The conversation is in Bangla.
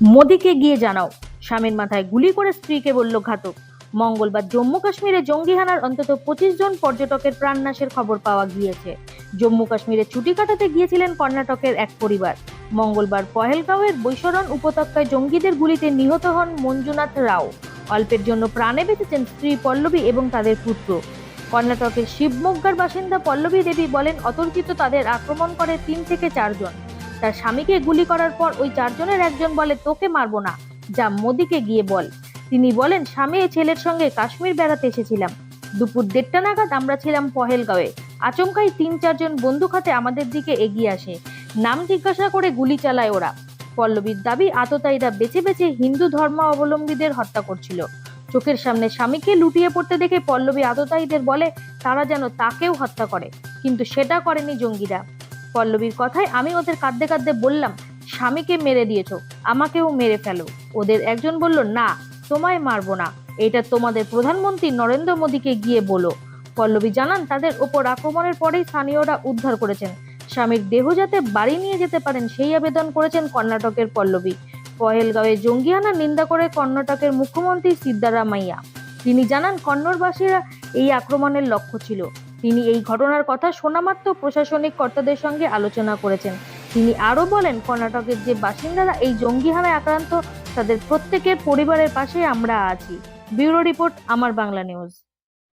মোদিকে গিয়ে জানাও। স্বামীর মাথায় গুলি করে স্ত্রীকে বলল ঘাতক। মঙ্গলবার জম্মু কাশ্মীরে জঙ্গি হানার অন্তত 25 জন পর্যটকের প্রাণনাশের খবর পাওয়া গিয়েছে। জম্মু কাশ্মীরে ছুটি কাটাতে গিয়েছিলেন কর্ণাটকের এক পরিবার। মঙ্গলবার পহেলগাঁওয়ের বৈশরণ উপত্যকায় জঙ্গিদের গুলিতে নিহত হন মঞ্জুনাথ রাও। অল্পের জন্য প্রাণে বেঁচেছেন স্ত্রী পল্লবী এবং তাদের পুত্র। কর্ণাটকের শিবমোগ্গার বাসিন্দা পল্লবী দেবী বলেন, অতর্কিত তাদের আক্রমণ করে 3 থেকে 4 জন। তার স্বামীকে গুলি করার পর ওই 4 জনের একজন বলে, তোকে মারবো না, যা মোদিকে গিয়ে বল। তিনি বলেন, স্বামী ছেলের সঙ্গে কাশ্মীর বেড়াতে এসেছিলাম। দুপুর 1:30 নাগাদ আমরা ছিলাম পহেলগাঁওয়ে। আচমকাই 3-4 জন বন্দুক হাতে আমাদের দিকে এগিয়ে আসে। নাম জিজ্ঞাসা করে গুলি চালায় ওরা। পল্লবীর দাবি, আততায়ীরা বেছে বেছে হিন্দু ধর্মাবলম্বীদের হত্যা করছিল। চোখের সামনে স্বামীকে লুটিয়ে পড়তে দেখে পল্লবী আততায়ীদের বলে তারা যেন তাকেও হত্যা করে, কিন্তু সেটা করেনি জঙ্গিরা। পল্লবীর কথায়, আমি ওদের কাঁদতে কাঁদতে বললাম, স্বামীকে মেরে দিয়েছো, আমাকেও মেরে ফেলো। ওদের একজন বলল, না, তোমায় মারবো না, এটা তোমাদের প্রধানমন্ত্রী নরেন্দ্র মোদীকে গিয়ে বলো। পল্লবী জানান, তাদের ওপর আক্রমণের পরেই স্থানীয়রা উদ্ধার করেছেন। স্বামীর দেহ যাতে বাড়ি নিয়ে যেতে পারেন সেই আবেদন করেছেন কর্ণাটকের পল্লবী। পহেলগাঁওয়ে জঙ্গি হানার নিন্দা করে কর্ণাটকের মুখ্যমন্ত্রী সিদ্দারামাইয়া। তিনি জানান, কন্নড়বাসীরা এই আক্রমণের লক্ষ্য ছিল। তিনি এই ঘটনার কথা শোনামাত্র প্রশাসনিক কর্তাদের সঙ্গে আলোচনা করেছেন। তিনি আরো বলেন, কর্ণাটকের যে বাসিন্দারা এই জঙ্গি হানায় আক্রান্ত, তাদের প্রত্যেকের পরিবারের পাশে আমরা আছি। ব্যুরো রিপোর্ট, আমার বাংলা নিউজ।